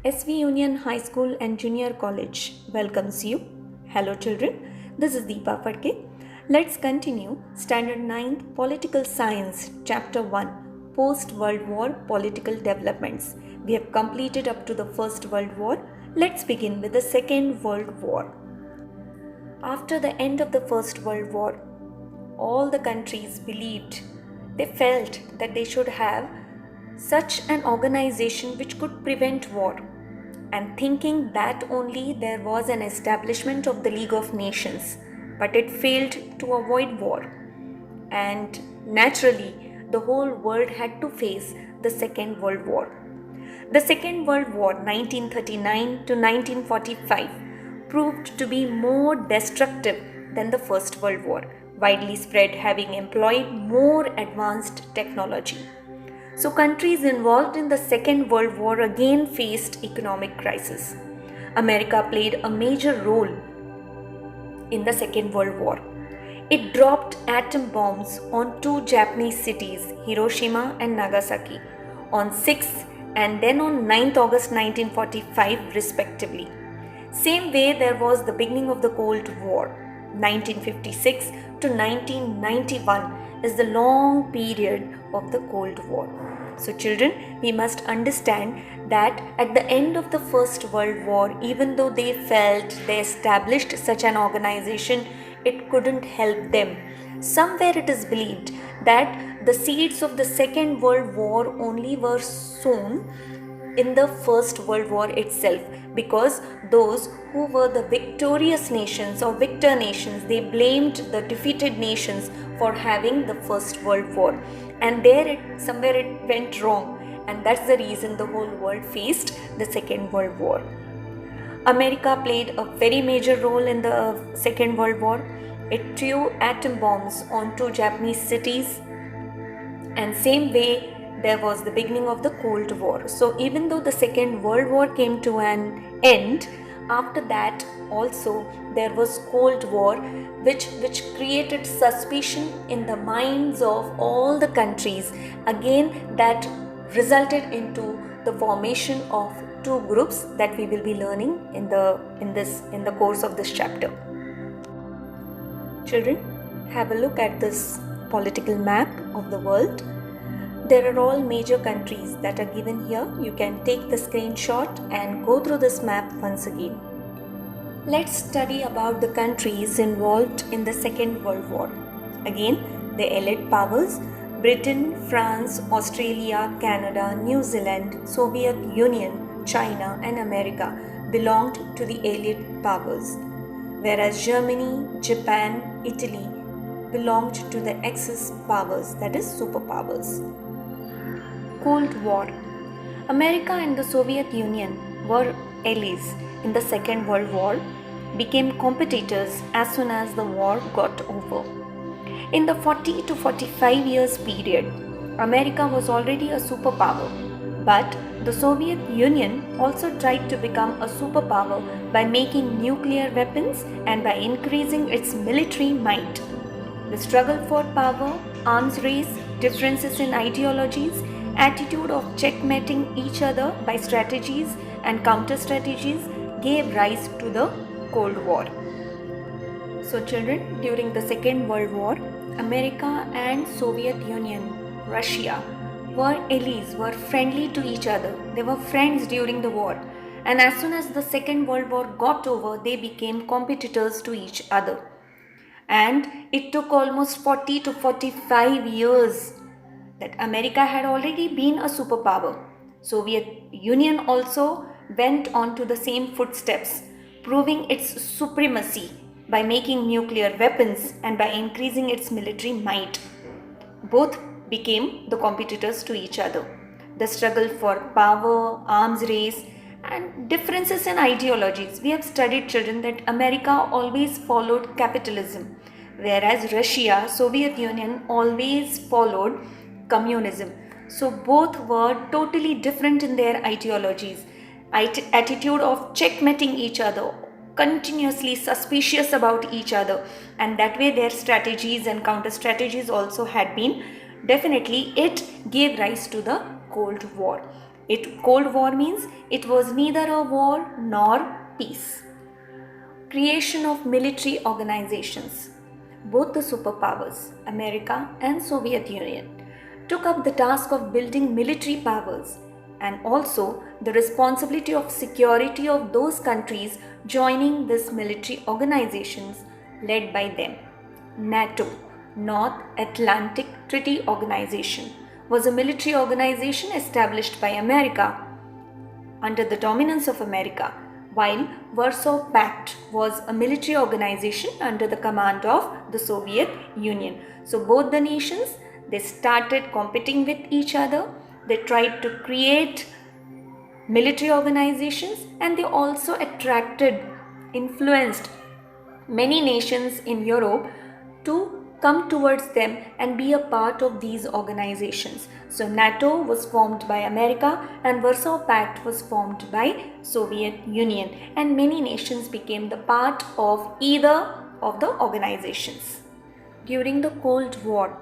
SV Union High School and Junior College welcomes you. Hello children, this is Deepa Phadke. Let's continue Standard 9th Political Science Chapter 1 Post-World War Political Developments. We have completed up to the First World War. Let's begin with the Second World War. After the end of the First World War, all the countries they felt that they should have such an organization which could prevent war, and thinking that only there was an establishment of the League of Nations, but it failed to avoid war, and naturally the whole world had to face the Second World War. The Second World War 1939 to 1945 proved to be more destructive than the First World War, widely spread, having employed more advanced technology. So countries involved in the Second World War again faced economic crisis. America played a major role in the Second World War. It dropped atom bombs on two Japanese cities, Hiroshima and Nagasaki, on 6th and then on 9th August 1945 respectively. Same way there was the beginning of the Cold War. 1956 to 1991 is the long period of the Cold War. So children, we must understand that at the end of the First World War, even though they felt they established such an organization, it couldn't help them. Somewhere it is believed that the seeds of the Second World War only were sown in the First World War itself, because those who were the victorious nations or victor nations, they blamed the defeated nations for having the First World War, and somewhere it went wrong, and that's the reason the whole world faced the Second World War. America played a very major role in the Second World War. It threw atom bombs on two Japanese cities, and same way there was the beginning of the Cold War. So even though the Second World War came to an end, after that also there was Cold War, which created suspicion in the minds of all the countries. Again, that resulted into the formation of two groups that we will be learning in the course of this chapter. Children, have a look at this political map of the world. There are all major countries that are given here. You can take the screenshot and go through this map once again. Let's study about the countries involved in the Second World War. Again, the Allied powers: Britain, France, Australia, Canada, New Zealand, Soviet Union, China and America belonged to the Allied powers, whereas Germany, Japan, Italy belonged to the Axis powers, that is superpowers. Cold War. America and the Soviet Union were allies in the Second World War, became competitors as soon as the war got over. In the 40 to 45 years period, America was already a superpower, but the Soviet Union also tried to become a superpower by making nuclear weapons and by increasing its military might. The struggle for power, arms race, differences in ideologies, attitude of checkmating each other by strategies and counter strategies gave rise to the Cold War. So children, during the Second World War, America and Soviet Union, Russia were allies, were friendly to each other. They were friends during the war, and as soon as the Second World War got over, they became competitors to each other. And it took almost 40 to 45 years that America had already been a superpower. Soviet Union also went on to the same footsteps, proving its supremacy by making nuclear weapons and by increasing its military might. Both became the competitors to each other. The struggle for power, arms race, and differences in ideologies. We have studied, children, that America always followed capitalism, whereas Russia, Soviet Union always followed communism. So both were totally different in their ideologies. Attitude of checkmating each other, continuously suspicious about each other, and that way their strategies and counter strategies also had been, definitely it gave rise to the Cold War. Cold War means it was neither a war nor peace. Creation of military organizations. Both the superpowers, America and Soviet Union, took up the task of building military powers and also the responsibility of security of those countries joining these military organizations led by them. NATO, North Atlantic Treaty Organization, was a military organization established by America under the dominance of America, while Warsaw Pact was a military organization under the command of the Soviet Union. So both the nations, they started competing with each other. They tried to create military organizations, and they also influenced many nations in Europe to come towards them and be a part of these organizations. So NATO was formed by America and Warsaw Pact was formed by Soviet Union, and many nations became the part of either of the organizations. During the Cold War,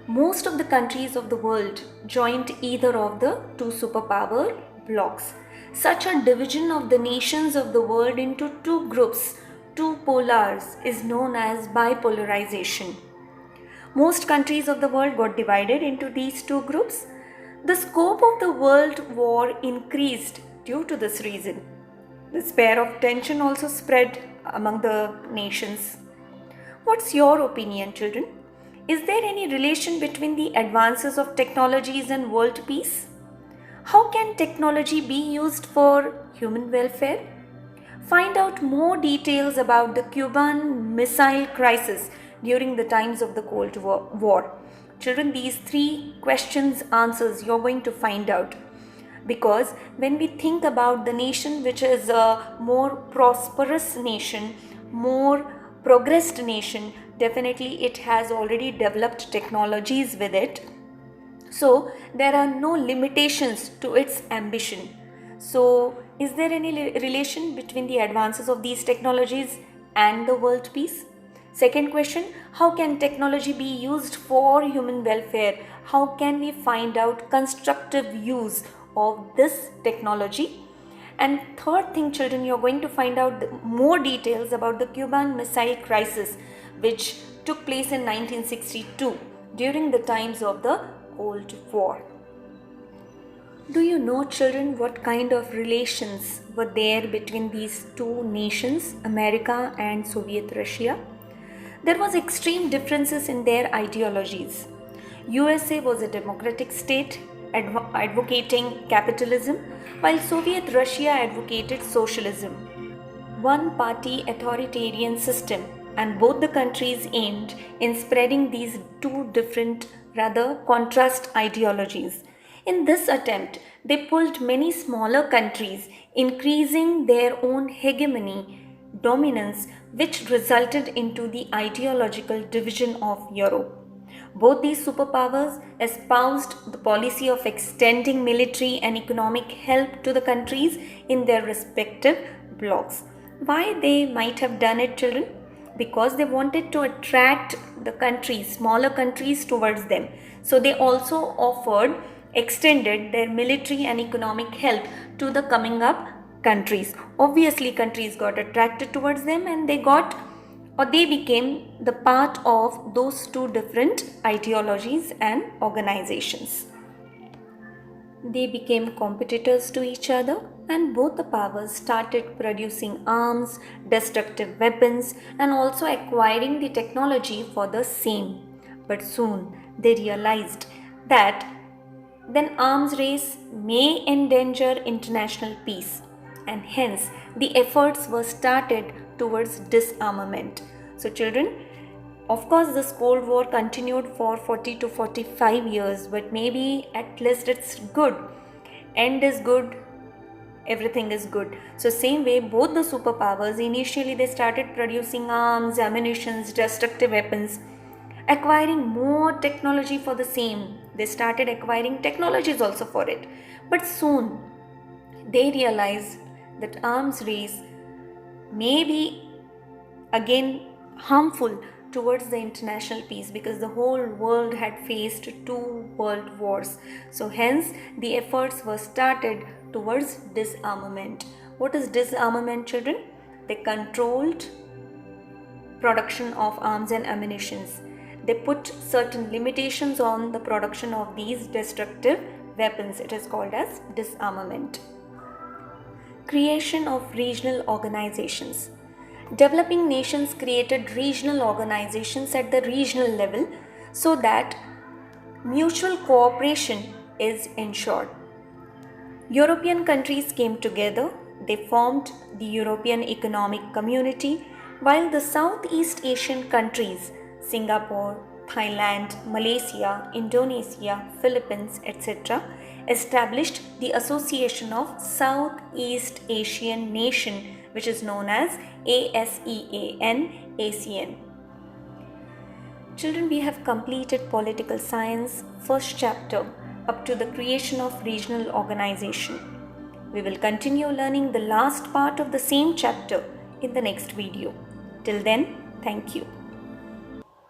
most of the countries of the world joined either of the two superpower blocs. Such a division of the nations of the world into two groups, two polars, is known as bipolarization. Most countries of the world got divided into these two groups. The scope of the world war increased due to this reason. The sphere of tension also spread among the nations. What's your opinion, children? Is there any relation between the advances of technologies and world peace? How can technology be used for human welfare? Find out more details about the Cuban Missile Crisis during the times of the Cold War. Children, these three questions answers you're going to find out, because when we think about the nation which is a more prosperous nation, more progressed nation, definitely it has already developed technologies with it. So there are no limitations to its ambition. So is there any relation between the advances of these technologies and the world peace? Second question, how can technology be used for human welfare? How can we find out constructive use of this technology? And third thing, children, you're going to find out more details about the Cuban Missile Crisis, which took place in 1962 during the times of the Cold War. Do you know, children, what kind of relations were there between these two nations, America and Soviet Russia? There was extreme differences in their ideologies. USA was a democratic state advocating capitalism, while Soviet Russia advocated socialism, one-party authoritarian system, and both the countries aimed in spreading these two different, rather contrast ideologies. In this attempt, they pulled many smaller countries, increasing their own hegemony, dominance, which resulted into the ideological division of Europe. Both these superpowers espoused the policy of extending military and economic help to the countries in their respective blocs. Why they might have done it, children? Because they wanted to attract the countries, smaller countries towards them. So they also extended their military and economic help to the coming up countries. Obviously, countries got attracted towards them and they became the part of those two different ideologies and organizations. They became competitors to each other, and both the powers started producing arms, destructive weapons, and also acquiring the technology for the same. But soon they realized that then arms race may endanger international peace, and hence the efforts were started towards disarmament. So children, of course this Cold War continued for 40 to 45 years, but maybe at least it's good. End is good, everything is good. So same way, both the superpowers, initially they started producing arms, ammunitions, destructive weapons, acquiring more technology for the same. They started acquiring technologies also for it. But soon they realized that arms race may be again harmful towards the international peace, because the whole world had faced two world wars. So hence the efforts were started towards disarmament. What is disarmament, children? They controlled production of arms and ammunitions. They put certain limitations on the production of these destructive weapons. It is called as disarmament. Creation of regional organizations. Developing nations created regional organizations at the regional level so that mutual cooperation is ensured. European countries came together. They formed the European Economic Community, while the Southeast Asian countries, Singapore, Thailand, Malaysia, Indonesia, Philippines, etc., established the Association of Southeast Asian Nation, which is known as ASEAN. Children, we have completed political science first chapter up to the creation of regional organization. We will continue learning the last part of the same chapter in the next video. Till then, thank you.